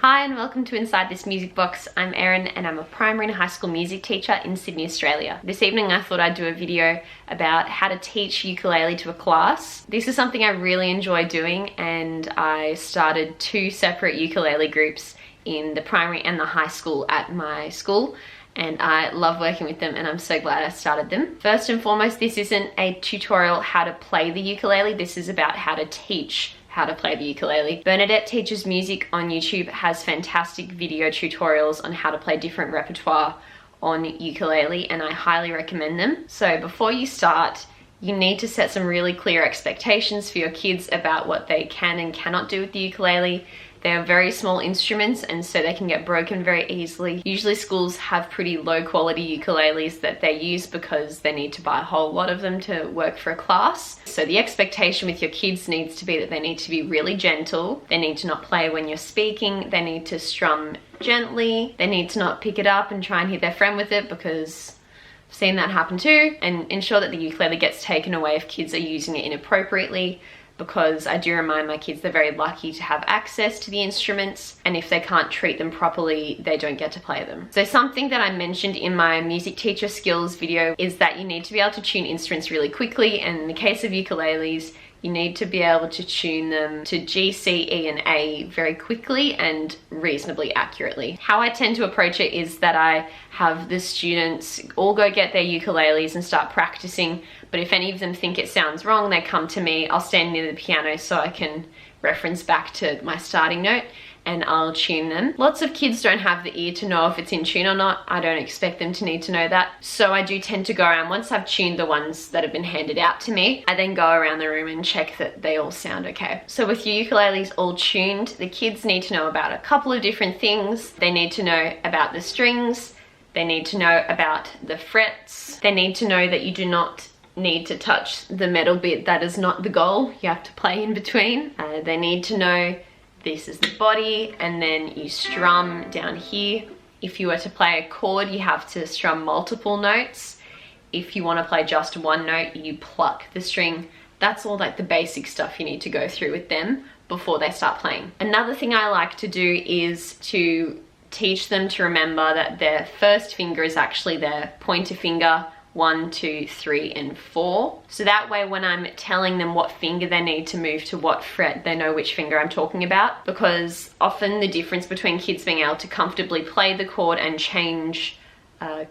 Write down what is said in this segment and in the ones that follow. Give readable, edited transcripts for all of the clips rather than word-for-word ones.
Hi and welcome to Inside This Music Box. I'm Erin and I'm a primary and high school music teacher in Sydney, Australia. This evening I thought I'd do a video about how to teach ukulele to a class. This is something I really enjoy doing, and I started two separate ukulele groups in the primary and the high school at my school, and I love working with them and I'm so glad I started them. First and foremost, this isn't a tutorial how to play the ukulele, this is about how to teach how to play the ukulele. Bernadette Teaches Music on YouTube has fantastic video tutorials on how to play different repertoire on ukulele, and I highly recommend them. So before you start, you need to set some really clear expectations for your kids about what they can and cannot do with the ukulele. They are very small instruments and so they can get broken very easily. Usually schools have pretty low quality ukuleles that they use because they need to buy a whole lot of them to work for a class. So the expectation with your kids needs to be that they need to be really gentle. They need to not play when you're speaking. They need to strum gently. They need to not pick it up and try and hit their friend with it, because I've seen that happen too. And ensure that the ukulele gets taken away if kids are using it inappropriately, because I do remind my kids they're very lucky to have access to the instruments, and if they can't treat them properly, they don't get to play them. So something that I mentioned in my music teacher skills video is that you need to be able to tune instruments really quickly, and in the case of ukuleles, you need to be able to tune them to G, C, E, and A very quickly and reasonably accurately. How I tend to approach it is that I have the students all go get their ukuleles and start practicing, but if any of them think it sounds wrong, they come to me. I'll stand near the piano so I can reference back to my starting note, and I'll tune them. Lots of kids don't have the ear to know if it's in tune or not. I don't expect them to need to know that. So I do tend to go around, once I've tuned the ones that have been handed out to me, I then go around the room and check that they all sound okay. So with your ukuleles all tuned, the kids need to know about a couple of different things. They need to know about the strings. They need to know about the frets. They need to know that you do not need to touch the metal bit. That is not the goal. You have to play in between. They need to know this is the body, and then you strum down here. If you were to play a chord, you have to strum multiple notes. If you want to play just one note, you pluck the string. That's all like the basic stuff you need to go through with them before they start playing. Another thing I like to do is to teach them to remember that their first finger is actually their pointer finger, 1, 2, 3, and 4. So that way when I'm telling them what finger they need to move to what fret, they know which finger I'm talking about, because often the difference between kids being able to comfortably play the chord and change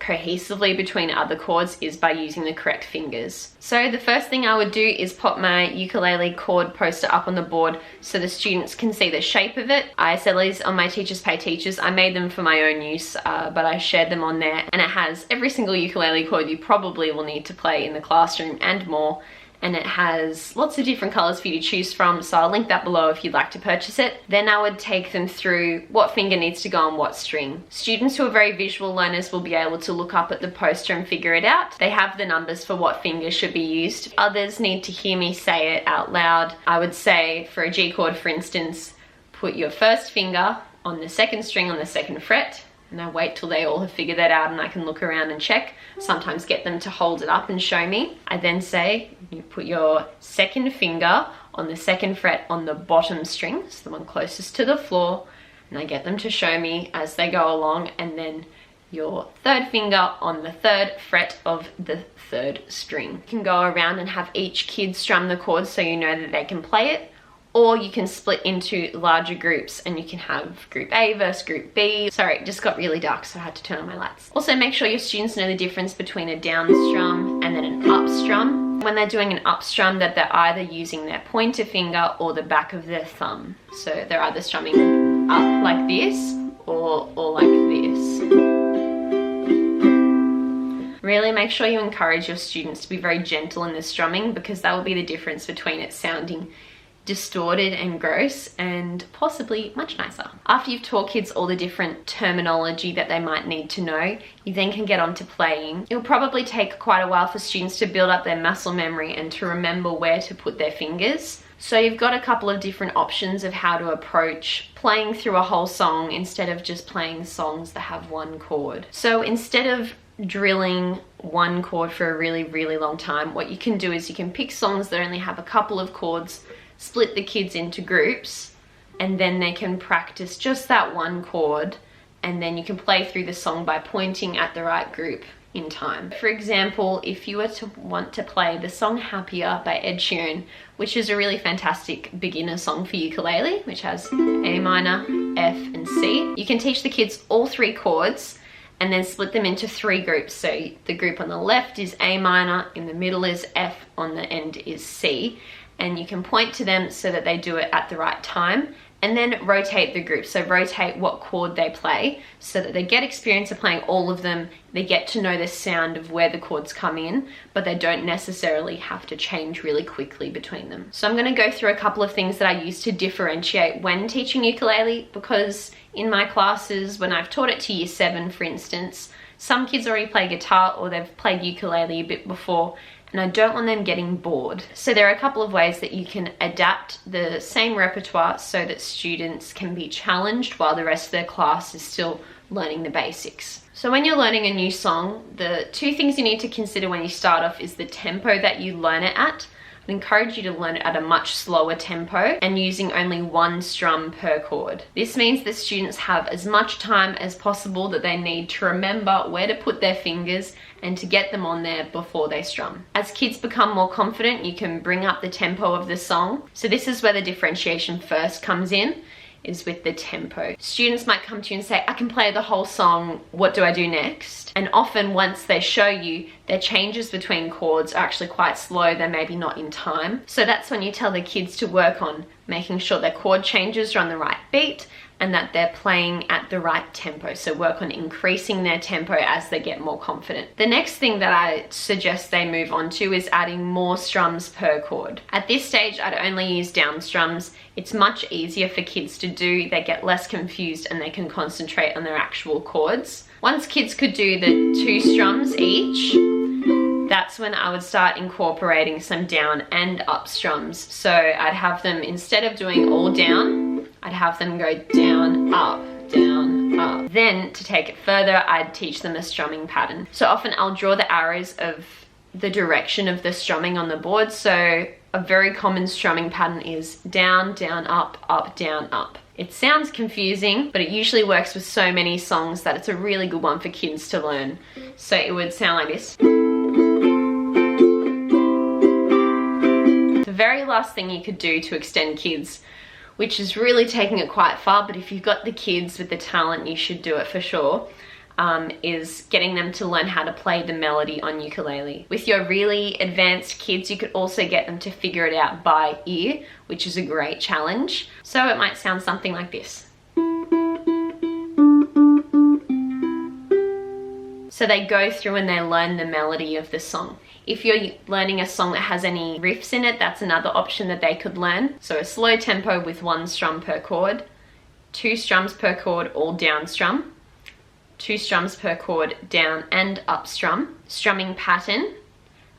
cohesively between other chords is by using the correct fingers. So the first thing I would do is pop my ukulele chord poster up on the board so the students can see the shape of it. I sell these on my Teachers Pay Teachers. I made them for my own use, but I shared them on there, and it has every single ukulele chord you probably will need to play in the classroom and more. And it has lots of different colors for you to choose from, so I'll link that below if you'd like to purchase it. Then I would take them through what finger needs to go on what string. Students who are very visual learners will be able to look up at the poster and figure it out. They have the numbers for what finger should be used. Others need to hear me say it out loud. I would say for a G chord, for instance, put your first finger on the second string on the second fret, and I wait till they all have figured that out and I can look around and check. Sometimes get them to hold it up and show me. I then say, you put your second finger on the second fret on the bottom string, so the one closest to the floor, and I get them to show me as they go along, and then your third finger on the third fret of the third string. You can go around and have each kid strum the chords so you know that they can play it, or you can split into larger groups and you can have group A versus group B. Sorry, it just got really dark so I had to turn on my lights. Also make sure your students know the difference between a down strum and then an up strum. When they're doing an up strum, that they're either using their pointer finger or the back of their thumb. So they're either strumming up like this or like this. Really make sure you encourage your students to be very gentle in the strumming, because that will be the difference between it sounding distorted and gross and possibly much nicer. After you've taught kids all the different terminology that they might need to know, you then can get on to playing. It'll probably take quite a while for students to build up their muscle memory and to remember where to put their fingers. So you've got a couple of different options of how to approach playing through a whole song instead of just playing songs that have one chord. So instead of drilling one chord for a really, really long time, what you can do is you can pick songs that only have a couple of chords, split the kids into groups, and then they can practice just that one chord, and then you can play through the song by pointing at the right group in time. For example, if you were to want to play the song Happier by Ed Sheeran, which is a really fantastic beginner song for ukulele, which has A minor, F, and C, you can teach the kids all 3 chords and then split them into 3 groups. So the group on the left is A minor, in the middle is F, on the end is C, and you can point to them so that they do it at the right time, and then rotate the group. So rotate what chord they play so that they get experience of playing all of them. They get to know the sound of where the chords come in, but they don't necessarily have to change really quickly between them. So I'm gonna go through a couple of things that I use to differentiate when teaching ukulele, because in my classes, when I've taught it to year 7, for instance, some kids already play guitar or they've played ukulele a bit before, and I don't want them getting bored. So there are a couple of ways that you can adapt the same repertoire so that students can be challenged while the rest of their class is still learning the basics. So when you're learning a new song, the 2 things you need to consider when you start off is the tempo that you learn it at. I'd encourage you to learn it at a much slower tempo and using only 1 strum per chord. This means that students have as much time as possible that they need to remember where to put their fingers and to get them on there before they strum. As kids become more confident, you can bring up the tempo of the song. So this is where the differentiation first comes in, is with the tempo. Students might come to you and say, I can play the whole song, what do I do next? And often once they show you, their changes between chords are actually quite slow, they're maybe not in time. So that's when you tell the kids to work on making sure their chord changes are on the right beat and that they're playing at the right tempo. So work on increasing their tempo as they get more confident. The next thing that I suggest they move on to is adding more strums per chord. At this stage, I'd only use down strums. It's much easier for kids to do. They get less confused and they can concentrate on their actual chords. Once kids could do the 2 strums each, that's when I would start incorporating some down and up strums. So I'd have them, instead of doing all down, I'd have them go down, up, down, up. Then to take it further, I'd teach them a strumming pattern. So often I'll draw the arrows of the direction of the strumming on the board. So a very common strumming pattern is down, down, up, down, up. It sounds confusing, but it usually works with so many songs that it's a really good one for kids to learn. So it would sound like this. The very last thing you could do to extend kids, which is really taking it quite far, but if you've got the kids with the talent, you should do it for sure, is getting them to learn how to play the melody on ukulele. With your really advanced kids, you could also get them to figure it out by ear, which is a great challenge. So it might sound something like this. So they go through and they learn the melody of the song. If you're learning a song that has any riffs in it, that's another option that they could learn. So a slow tempo with 1 strum per chord, 2 strums per chord, all down strum, 2 strums per chord, down and up strum, strumming pattern,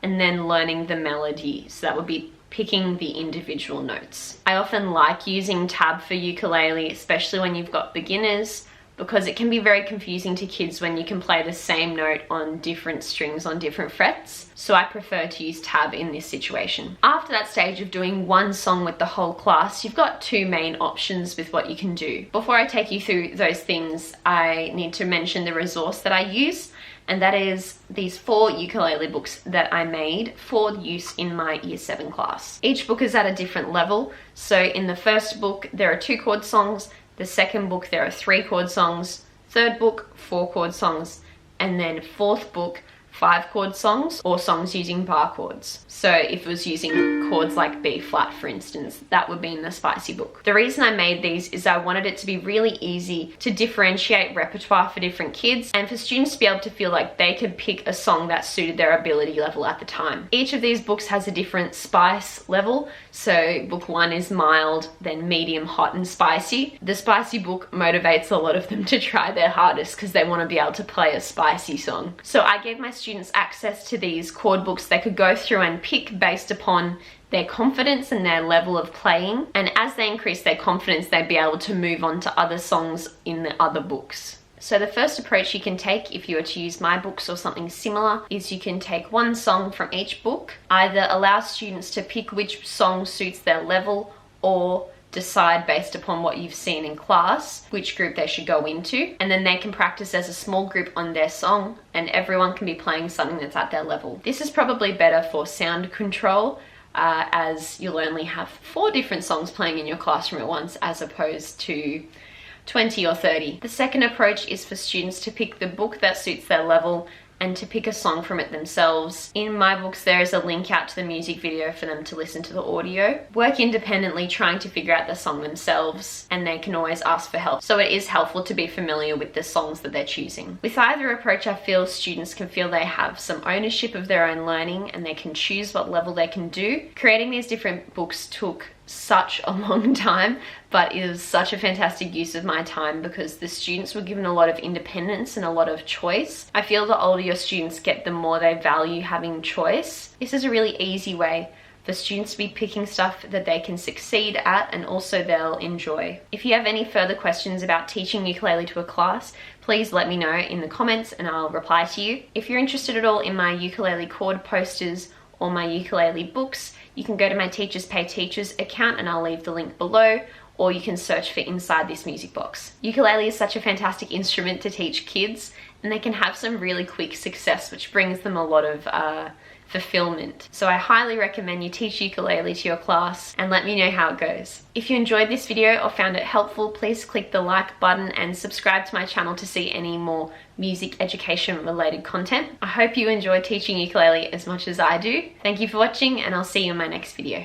and then learning the melody. So that would be picking the individual notes. I often like using tab for ukulele, especially when you've got beginners, because it can be very confusing to kids when you can play the same note on different strings on different frets. So I prefer to use tab in this situation. After that stage of doing 1 song with the whole class, you've got 2 main options with what you can do. Before I take you through those things, I need to mention the resource that I use, and that is these 4 ukulele books that I made for use in my year 7 class. Each book is at a different level. So in the first book, there are 2 chord songs. The second book, there are 3 chord songs. Third book, 4 chord songs. And then 4th book, 5 chord songs or songs using bar chords. So if it was using chords like B flat, for instance, that would be in the spicy book. The reason I made these is I wanted it to be really easy to differentiate repertoire for different kids and for students to be able to feel like they could pick a song that suited their ability level at the time. Each of these books has a different spice level. So book 1 is mild, then medium, hot, and spicy. The spicy book motivates a lot of them to try their hardest because they want to be able to play a spicy song. So I gave my students access to these chord books they could go through and pick based upon their confidence and their level of playing. And as they increase their confidence, they'd be able to move on to other songs in the other books. So the first approach you can take if you were to use my books or something similar is you can take 1 song from each book, either allow students to pick which song suits their level or decide based upon what you've seen in class which group they should go into, and then they can practice as a small group on their song and everyone can be playing something that's at their level. This is probably better for sound control, as you'll only have 4 different songs playing in your classroom at once as opposed to 20 or 30. The second approach is for students to pick the book that suits their level and to pick a song from it themselves. In my books there is a link out to the music video for them to listen to the audio. Work independently trying to figure out the song themselves, and they can always ask for help. So it is helpful to be familiar with the songs that they're choosing. With either approach, I feel students can feel they have some ownership of their own learning and they can choose what level they can do. Creating these different books took such a long time, but it was such a fantastic use of my time because the students were given a lot of independence and a lot of choice. I feel the older your students get, the more they value having choice. This is a really easy way for students to be picking stuff that they can succeed at and also they'll enjoy. If you have any further questions about teaching ukulele to a class, please let me know in the comments and I'll reply to you. If you're interested at all in my ukulele chord posters or my ukulele books, you can go to my Teachers Pay Teachers account and I'll leave the link below, or you can search for Inside This Music Box. Ukulele is such a fantastic instrument to teach kids and they can have some really quick success, which brings them a lot of fulfillment. So I highly recommend you teach ukulele to your class and let me know how it goes. If you enjoyed this video or found it helpful, please click the like button and subscribe to my channel to see any more music education related content. I hope you enjoyed teaching ukulele as much as I do. Thank you for watching and I'll see you in my next video.